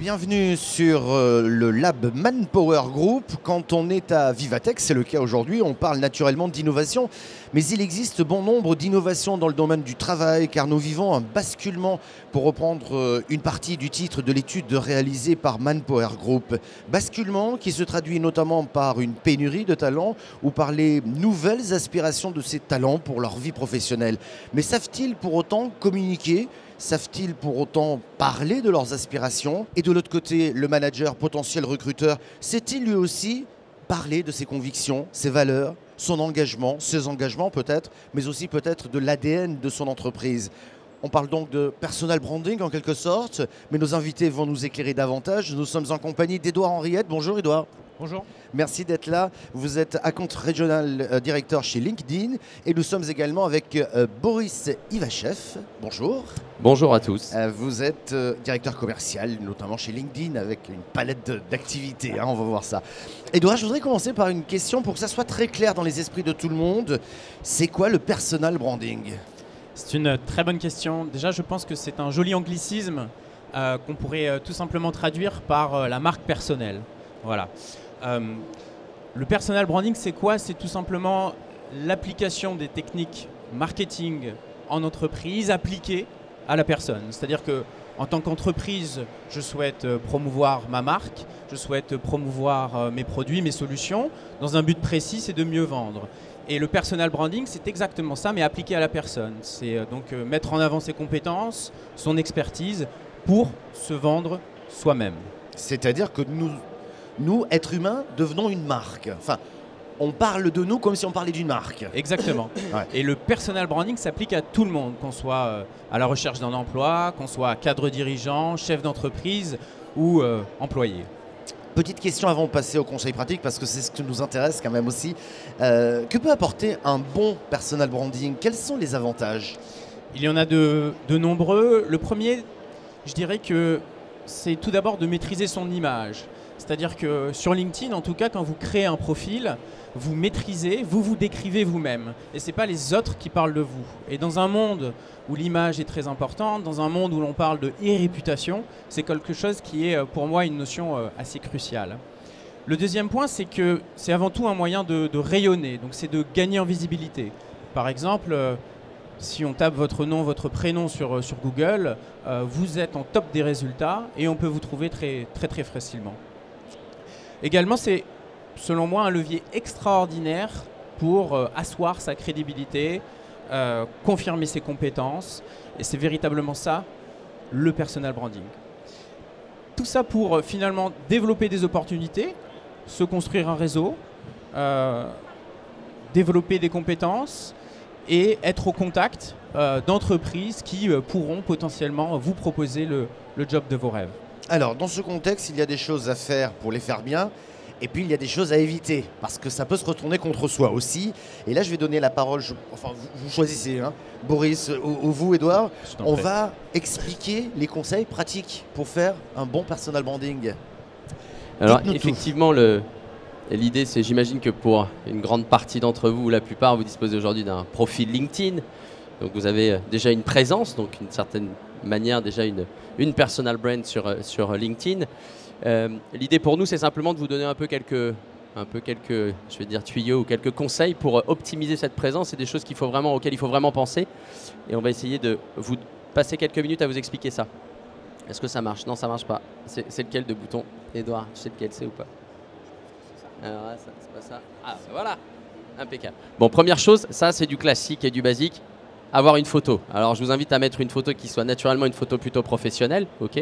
bienvenue sur le Lab Manpower Group. Quand on est à Vivatech, c'est le cas aujourd'hui, on parle naturellement d'innovation, mais il existe bon nombre d'innovations dans le domaine du travail, car nous vivons un basculement, pour reprendre une partie du titre de l'étude réalisée par Manpower Group. Basculement qui se traduit notamment par une pénurie de talents ou par les nouvelles aspirations de ces talents pour leur vie professionnelle. Mais savent-ils pour autant communiquer ? Savent-ils pour autant parler de leurs aspirations? Et de l'autre côté, le manager, potentiel recruteur, sait-il lui aussi parler de ses convictions, ses valeurs, son engagement, ses engagements peut-être, mais aussi peut-être de l'ADN de son entreprise? On parle donc de personal branding en quelque sorte, mais nos invités vont nous éclairer davantage. Nous sommes en compagnie d'Edouard Henriette. Bonjour Edouard. Bonjour. Merci d'être là. Vous êtes account régional directeur chez LinkedIn et nous sommes également avec Boris Ivachev. Bonjour. Bonjour à tous. Vous êtes directeur commercial, notamment chez LinkedIn, avec une palette d'activités. On va voir ça. Edouard, je voudrais commencer par une question pour que ça soit très clair dans les esprits de tout le monde. C'est quoi le personal branding ? C'est une très bonne question. Déjà, je pense que c'est un joli anglicisme qu'on pourrait tout simplement traduire par la marque personnelle. Voilà. Le personal branding, c'est quoi? C'est tout simplement l'application des techniques marketing en entreprise appliquées à la personne. C'est-à-dire que en tant qu'entreprise, je souhaite promouvoir ma marque, je souhaite promouvoir mes produits, mes solutions, dans un but précis, c'est de mieux vendre. Et le personal branding, c'est exactement ça, mais appliqué à la personne. C'est donc mettre en avant ses compétences, son expertise, pour se vendre soi-même. C'est-à-dire que nous, êtres humains, devenons une marque. Enfin, on parle de nous comme si on parlait d'une marque. Exactement. Ouais. Et le personal branding s'applique à tout le monde, qu'on soit à la recherche d'un emploi, qu'on soit cadre dirigeant, chef d'entreprise ou employé. Petite question avant de passer au conseil pratique, parce que c'est ce qui nous intéresse quand même aussi. Que peut apporter un bon personal branding? Quels sont les avantages? Il y en a de nombreux. Le premier, je dirais que c'est tout d'abord de maîtriser son image. C'est-à-dire que sur LinkedIn, en tout cas, quand vous créez un profil, vous maîtrisez, vous vous décrivez vous-même. Et ce n'est pas les autres qui parlent de vous. Et dans un monde où l'image est très importante, dans un monde où l'on parle de e-réputation, c'est quelque chose qui est pour moi une notion assez cruciale. Le deuxième point, c'est que c'est avant tout un moyen de rayonner, donc c'est de gagner en visibilité. Par exemple, si on tape votre nom, votre prénom sur Google, vous êtes en top des résultats et on peut vous trouver très facilement. Également, c'est, selon moi, un levier extraordinaire pour asseoir sa crédibilité, confirmer ses compétences. Et c'est véritablement ça, le personal branding. Tout ça pour finalement développer des opportunités, se construire un réseau, développer des compétences et être au contact d'entreprises qui pourront potentiellement vous proposer le job de vos rêves. Alors, dans ce contexte, il y a des choses à faire pour les faire bien, et puis il y a des choses à éviter, parce que ça peut se retourner contre soi aussi. Et là, je vais donner la parole, vous choisissez, Boris ou vous, Edouard. On va expliquer les conseils pratiques pour faire un bon personal branding. Alors, effectivement, l'idée, c'est, j'imagine que pour une grande partie d'entre vous, la plupart, vous disposez aujourd'hui d'un profil LinkedIn. Donc, vous avez déjà une présence, donc une certaine manière, déjà une personal brand sur LinkedIn. L'idée pour nous, c'est simplement de vous donner un peu quelques, je vais dire, tuyaux ou quelques conseils pour optimiser cette présence. C'est des choses auxquelles il faut vraiment penser. Et on va essayer de vous passer quelques minutes à vous expliquer ça. Est-ce que ça marche? Non, ça ne marche pas. C'est lequel de bouton? Edouard, tu sais lequel c'est ou pas? Alors là, c'est pas ça. Ah, ben voilà. Impeccable. Bon, première chose, ça c'est du classique et du basique. Avoir une photo. Alors, je vous invite à mettre une photo qui soit naturellement une photo plutôt professionnelle. Ok.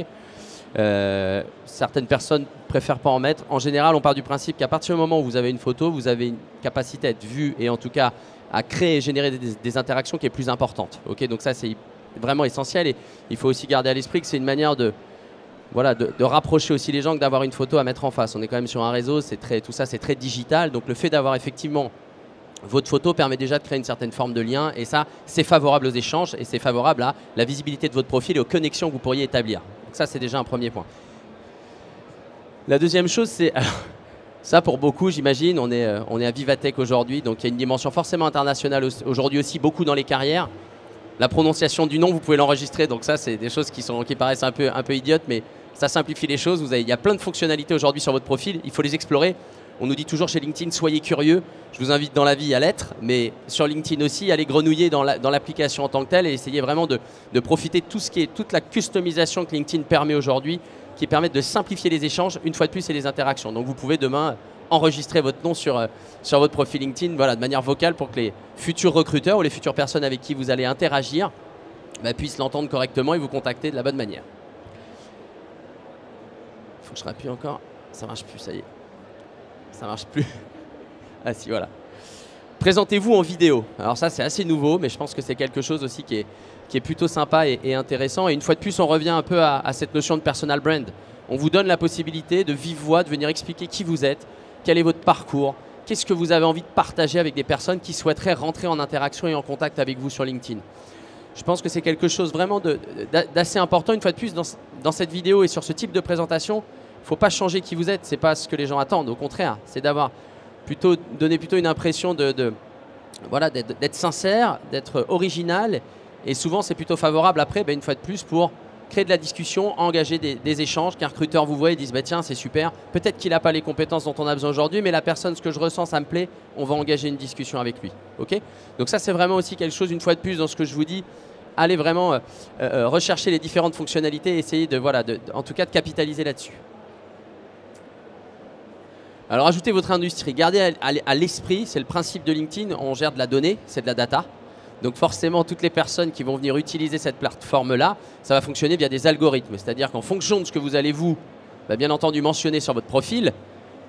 Certaines personnes préfèrent pas en mettre. En général, on part du principe qu'à partir du moment où vous avez une photo, vous avez une capacité à être vu et en tout cas à créer et générer des interactions qui est plus importante. Ok. Donc ça, c'est vraiment essentiel et il faut aussi garder à l'esprit que c'est une manière de rapprocher aussi les gens que d'avoir une photo à mettre en face. On est quand même sur un réseau, tout ça c'est très digital. Donc le fait d'avoir effectivement votre photo permet déjà de créer une certaine forme de lien et ça, c'est favorable aux échanges et c'est favorable à la visibilité de votre profil et aux connexions que vous pourriez établir. Donc ça, c'est déjà un premier point. La deuxième chose, c'est... Ça, pour beaucoup, j'imagine, on est à Vivatech aujourd'hui, donc il y a une dimension forcément internationale aujourd'hui aussi, beaucoup dans les carrières. La prononciation du nom, vous pouvez l'enregistrer, donc ça, c'est des choses qui paraissent un peu idiotes, mais ça simplifie les choses. Il y a plein de fonctionnalités aujourd'hui sur votre profil, il faut les explorer. On nous dit toujours chez LinkedIn, soyez curieux. Je vous invite dans la vie à l'être, mais sur LinkedIn aussi, allez grenouiller dans l'application en tant que telle et essayez vraiment de profiter de toute la customisation que LinkedIn permet aujourd'hui, qui permettent de simplifier les échanges, une fois de plus, et les interactions. Donc vous pouvez demain enregistrer votre nom sur votre profil LinkedIn, voilà, de manière vocale pour que les futurs recruteurs ou les futures personnes avec qui vous allez interagir puissent l'entendre correctement et vous contacter de la bonne manière. Il faut que je rappuie encore. Ça marche plus, ça y est. Ça marche plus. Ah si, voilà. Présentez-vous en vidéo. Alors ça, c'est assez nouveau, mais je pense que c'est quelque chose aussi qui est plutôt sympa et intéressant. Et une fois de plus, on revient un peu à cette notion de personal brand. On vous donne la possibilité de vive voix, de venir expliquer qui vous êtes, quel est votre parcours, qu'est-ce que vous avez envie de partager avec des personnes qui souhaiteraient rentrer en interaction et en contact avec vous sur LinkedIn. Je pense que c'est quelque chose vraiment d'assez important. Une fois de plus, dans cette vidéo et sur ce type de présentation, il ne faut pas changer qui vous êtes, ce n'est pas ce que les gens attendent. Au contraire, c'est donner plutôt une impression d'être sincère, d'être original. Et souvent, c'est plutôt favorable après, une fois de plus, pour créer de la discussion, engager des échanges, qu'un recruteur vous voit et dise tiens, c'est super, peut-être qu'il n'a pas les compétences dont on a besoin aujourd'hui, mais la personne, ce que je ressens, ça me plaît, on va engager une discussion avec lui. Okay, donc ça, c'est vraiment aussi quelque chose, une fois de plus, dans ce que je vous dis, allez vraiment rechercher les différentes fonctionnalités et essayer en tout cas de capitaliser là-dessus. Alors ajoutez votre industrie, gardez à l'esprit, c'est le principe de LinkedIn, on gère de la donnée, c'est de la data. Donc forcément, toutes les personnes qui vont venir utiliser cette plateforme-là, ça va fonctionner via des algorithmes. C'est-à-dire qu'en fonction de ce que vous allez bien entendu mentionner sur votre profil,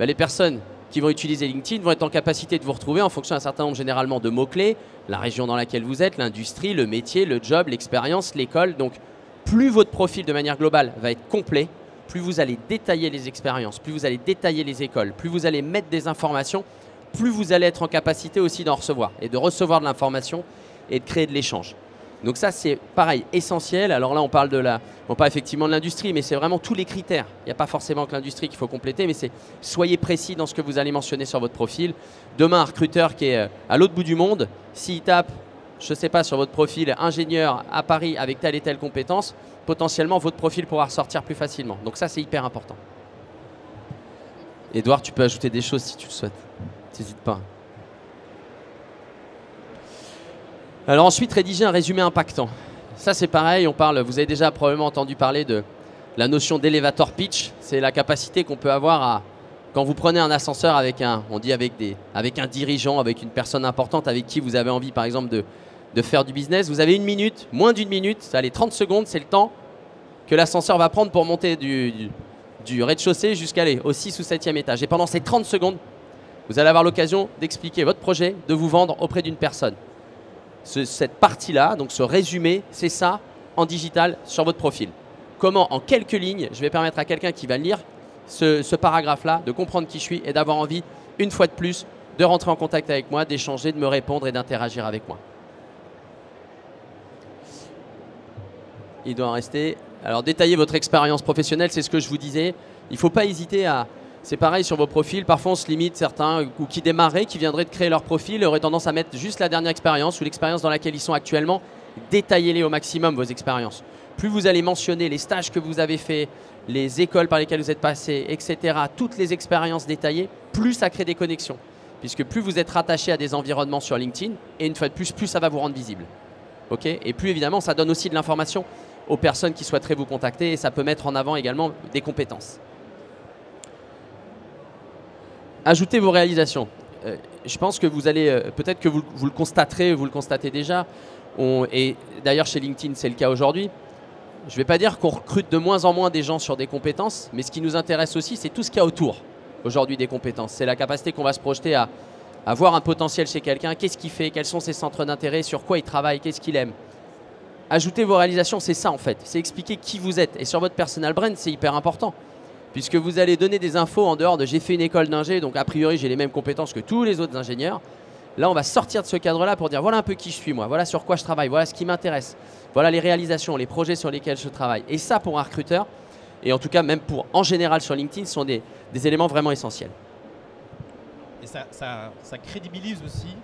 les personnes qui vont utiliser LinkedIn vont être en capacité de vous retrouver en fonction d'un certain nombre généralement de mots-clés, la région dans laquelle vous êtes, l'industrie, le métier, le job, l'expérience, l'école. Donc plus votre profil de manière globale va être complet, plus vous allez détailler les expériences, plus vous allez détailler les écoles, plus vous allez mettre des informations, plus vous allez être en capacité aussi d'en recevoir et de recevoir de l'information et de créer de l'échange. Donc ça, c'est pareil, essentiel. Alors là, on parle effectivement de l'industrie, mais c'est vraiment tous les critères. Il n'y a pas forcément que l'industrie qu'il faut compléter, mais c'est soyez précis dans ce que vous allez mentionner sur votre profil. Demain, un recruteur qui est à l'autre bout du monde, s'il tape, je ne sais pas, sur votre profil ingénieur à Paris avec telle et telle compétence, potentiellement, votre profil pourra ressortir plus facilement. Donc ça, c'est hyper important. Edouard, tu peux ajouter des choses si tu le souhaites. N'hésite pas. Alors ensuite, rédiger un résumé impactant. Ça, c'est pareil, vous avez déjà probablement entendu parler de la notion d'elevator pitch. C'est la capacité qu'on peut avoir quand vous prenez un ascenseur avec un dirigeant, avec une personne importante avec qui vous avez envie, par exemple, de faire du business. Vous avez une minute, moins d'une minute, allez, 30 secondes, c'est le temps que l'ascenseur va prendre pour monter du rez-de-chaussée jusqu'au 6 ou 7e étage. Et pendant ces 30 secondes, vous allez avoir l'occasion d'expliquer votre projet, de vous vendre auprès d'une personne. Cette partie-là, donc ce résumé, c'est ça en digital sur votre profil. Comment, en quelques lignes, je vais permettre à quelqu'un qui va lire ce paragraphe-là de comprendre qui je suis et d'avoir envie, une fois de plus, de rentrer en contact avec moi, d'échanger, de me répondre et d'interagir avec moi. Il doit en rester. Alors, détaillez votre expérience professionnelle, c'est ce que je vous disais. Il ne faut pas hésiter à... C'est pareil sur vos profils, parfois on se limite, certains ou qui démarraient, qui viendraient de créer leur profil, auraient tendance à mettre juste la dernière expérience ou l'expérience dans laquelle ils sont actuellement. Détaillez-les au maximum, vos expériences. Plus vous allez mentionner les stages que vous avez faits, les écoles par lesquelles vous êtes passés, etc., toutes les expériences détaillées, plus ça crée des connexions. Puisque plus vous êtes rattaché à des environnements sur LinkedIn, et une fois de plus ça va vous rendre visible. Okay, et plus évidemment, ça donne aussi de l'information aux personnes qui souhaiteraient vous contacter et ça peut mettre en avant également des compétences. Ajoutez vos réalisations. Je pense que vous allez, peut-être que vous le constaterez, vous le constatez déjà, et d'ailleurs chez LinkedIn c'est le cas aujourd'hui. Je ne vais pas dire qu'on recrute de moins en moins des gens sur des compétences, mais ce qui nous intéresse aussi, c'est tout ce qu'il y a autour aujourd'hui des compétences. C'est la capacité qu'on va se projeter à voir un potentiel chez quelqu'un, qu'est-ce qu'il fait, quels sont ses centres d'intérêt, sur quoi il travaille, qu'est-ce qu'il aime. Ajoutez vos réalisations, c'est ça en fait, c'est expliquer qui vous êtes. Et sur votre personal brand, c'est hyper important. Puisque vous allez donner des infos en dehors de « j'ai fait une école d'ingé, donc a priori j'ai les mêmes compétences que tous les autres ingénieurs ». Là, on va sortir de ce cadre-là pour dire « voilà un peu qui je suis moi, voilà sur quoi je travaille, voilà ce qui m'intéresse, voilà les réalisations, les projets sur lesquels je travaille ». Et ça, pour un recruteur, et en tout cas même en général sur LinkedIn, sont des éléments vraiment essentiels. Et ça crédibilise aussi.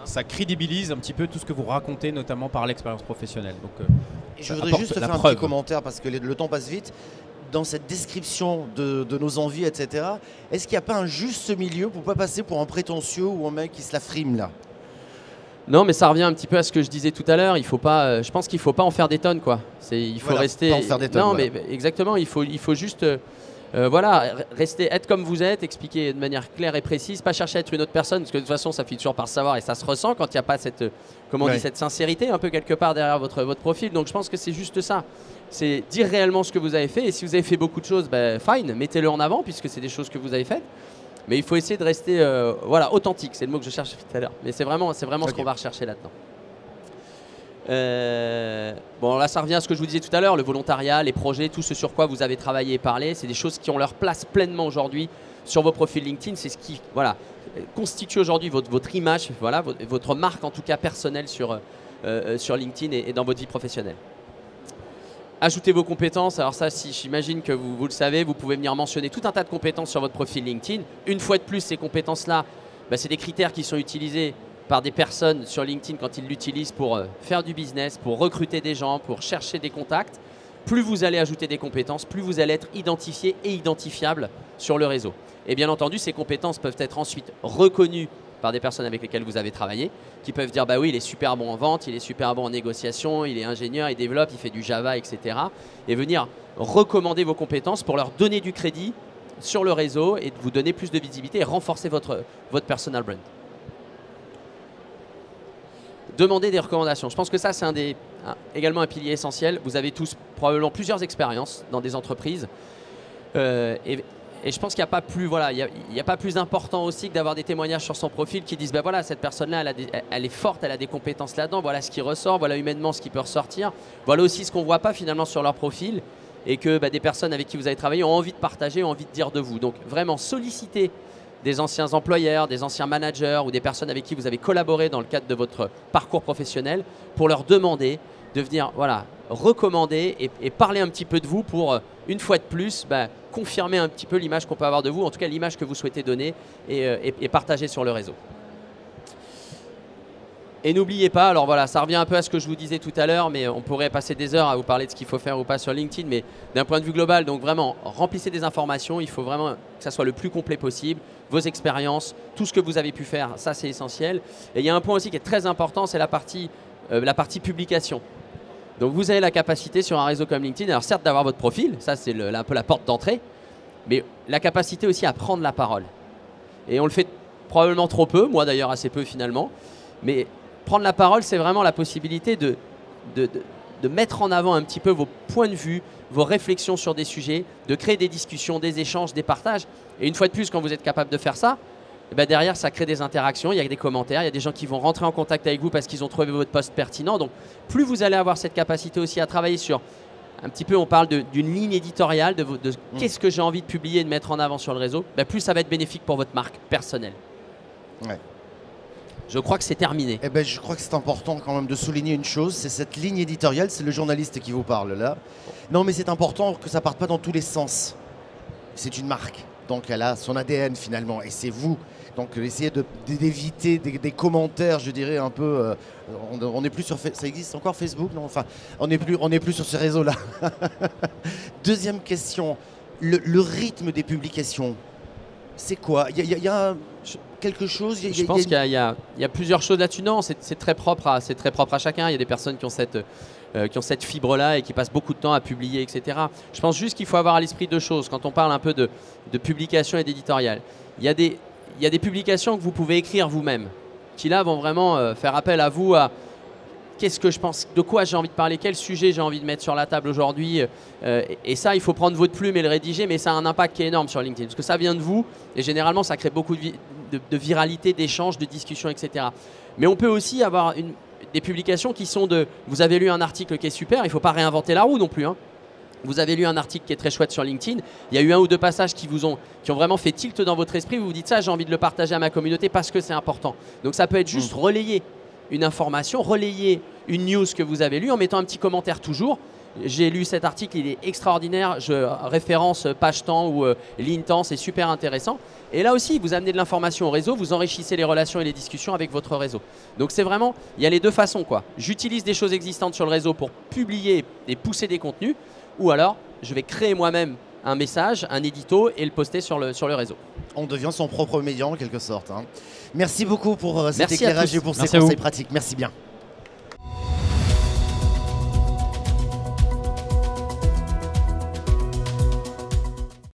Ça crédibilise un petit peu tout ce que vous racontez, notamment par l'expérience professionnelle. Donc, Je voudrais juste faire un petit commentaire parce que le temps passe vite. Dans cette description de nos envies, etc., est-ce qu'il n'y a pas un juste milieu pour ne pas passer pour un prétentieux ou un mec qui se la frime là? Non, mais ça revient un petit peu à ce que je disais tout à l'heure. Je pense qu'il ne faut pas en faire des tonnes, quoi. Il faut rester. Pas en faire des tonnes, non, voilà. mais exactement. Il faut juste, rester, être comme vous êtes, expliquer de manière claire et précise, pas chercher à être une autre personne, parce que de toute façon, ça finit toujours par savoir et ça se ressent quand il n'y a pas cette, cette sincérité un peu quelque part derrière votre profil. Donc, je pense que c'est juste ça. C'est dire réellement ce que vous avez fait. Et si vous avez fait beaucoup de choses, fine, mettez-le en avant puisque c'est des choses que vous avez faites. Mais il faut essayer de rester authentique, c'est le mot que je cherchais tout à l'heure. Mais c'est vraiment ce qu'on va rechercher là-dedans. Bon, là, ça revient à ce que je vous disais tout à l'heure, le volontariat, les projets, tout ce sur quoi vous avez travaillé et parlé, c'est des choses qui ont leur place pleinement aujourd'hui sur vos profils LinkedIn. C'est ce qui constitue aujourd'hui votre image, votre marque en tout cas personnelle sur LinkedIn et dans votre vie professionnelle. Ajoutez vos compétences. Alors ça, si j'imagine que vous le savez, vous pouvez venir mentionner tout un tas de compétences sur votre profil LinkedIn. Une fois de plus, ces compétences-là, c'est des critères qui sont utilisés par des personnes sur LinkedIn quand ils l'utilisent pour faire du business, pour recruter des gens, pour chercher des contacts. Plus vous allez ajouter des compétences, plus vous allez être identifié et identifiable sur le réseau. Et bien entendu, ces compétences peuvent être ensuite reconnues par des personnes avec lesquelles vous avez travaillé, qui peuvent dire bah oui, il est super bon en vente, il est super bon en négociation, il est ingénieur, il développe, il fait du Java, etc. Et venir recommander vos compétences pour leur donner du crédit sur le réseau et de vous donner plus de visibilité et renforcer votre personal brand. Demandez des recommandations. Je pense que ça, c'est également un pilier essentiel. Vous avez tous probablement plusieurs expériences dans des entreprises. Et je pense qu'il n'y a pas plus, il y a pas plus important aussi que d'avoir des témoignages sur son profil qui disent voilà, cette personne-là, elle est forte, elle a des compétences là-dedans, voilà ce qui ressort, voilà humainement ce qui peut ressortir. Voilà aussi ce qu'on ne voit pas finalement sur leur profil et que des personnes avec qui vous avez travaillé ont envie de partager, ont envie de dire de vous. Donc vraiment sollicitez des anciens employeurs, des anciens managers ou des personnes avec qui vous avez collaboré dans le cadre de votre parcours professionnel pour leur demander de venir recommander et parler un petit peu de vous pour, une fois de plus, confirmer un petit peu l'image qu'on peut avoir de vous, en tout cas l'image que vous souhaitez donner et partager sur le réseau. Et n'oubliez pas, alors voilà, ça revient un peu à ce que je vous disais tout à l'heure, mais on pourrait passer des heures à vous parler de ce qu'il faut faire ou pas sur LinkedIn, mais d'un point de vue global, donc vraiment, remplissez des informations, il faut vraiment que ça soit le plus complet possible, vos expériences, tout ce que vous avez pu faire, ça c'est essentiel. Et il y a un point aussi qui est très important, c'est la partie publication. Donc vous avez la capacité sur un réseau comme LinkedIn, alors certes d'avoir votre profil, ça c'est un peu la porte d'entrée, mais la capacité aussi à prendre la parole. Et on le fait probablement trop peu, moi d'ailleurs assez peu finalement, mais prendre la parole, c'est vraiment la possibilité de mettre en avant un petit peu vos points de vue, vos réflexions sur des sujets, de créer des discussions, des échanges, des partages. Et une fois de plus, quand vous êtes capable de faire ça, derrière, ça crée des interactions, il y a des commentaires, il y a des gens qui vont rentrer en contact avec vous parce qu'ils ont trouvé votre post pertinent. Donc, plus vous allez avoir cette capacité aussi à travailler sur, un petit peu, on parle d'une ligne éditoriale, de qu'est-ce que j'ai envie de publier et de mettre en avant sur le réseau, plus ça va être bénéfique pour votre marque personnelle. Ouais. Je crois que c'est terminé. Je crois que c'est important quand même de souligner une chose, c'est cette ligne éditoriale, c'est le journaliste qui vous parle là. Non, mais c'est important que ça parte pas dans tous les sens. C'est une marque, donc elle a son ADN finalement, et c'est vous. Donc essayez d'éviter des commentaires, je dirais un peu. On n'est plus sur ça existe encore Facebook, non? Enfin, on n'est plus sur ce réseau-là. Deuxième question, le rythme des publications, c'est quoi? Il y a quelque chose? Je pense qu'il y a plusieurs choses là-dessus. Non, c'est très propre à chacun. Il y a des personnes qui ont cette fibre-là et qui passent beaucoup de temps à publier, etc. Je pense juste qu'il faut avoir à l'esprit deux choses quand on parle un peu de publication et d'éditorial. Il y a des publications que vous pouvez écrire vous-même, qui là vont vraiment faire appel à vous, à qu'est-ce que je pense, de quoi j'ai envie de parler, quel sujet j'ai envie de mettre sur la table aujourd'hui. Et ça, il faut prendre votre plume et le rédiger, mais ça a un impact qui est énorme sur LinkedIn, parce que ça vient de vous, et généralement, ça crée beaucoup de viralité, d'échanges, de discussions, etc. Mais on peut aussi avoir des publications qui sont vous avez lu un article qui est super, il ne faut pas réinventer la roue non plus, hein. Vous avez lu un article qui est très chouette sur LinkedIn, il y a eu un ou deux passages qui ont vraiment fait tilt dans votre esprit, vous vous dites ça, j'ai envie de le partager à ma communauté parce que c'est important. Donc ça peut être juste relayer une information, relayer une news que vous avez lue en mettant un petit commentaire toujours. J'ai lu cet article, il est extraordinaire, je référence page temps ou ligne temps, c'est super intéressant. Et là aussi, vous amenez de l'information au réseau, vous enrichissez les relations et les discussions avec votre réseau. Donc c'est vraiment, il y a les deux façons, quoi. J'utilise des choses existantes sur le réseau pour publier et pousser des contenus, ou alors je vais créer moi-même un message, un édito et le poster sur le réseau. On devient son propre média en quelque sorte. Hein. Merci beaucoup pour cet éclairage et pour ces conseils pratiques. Merci bien.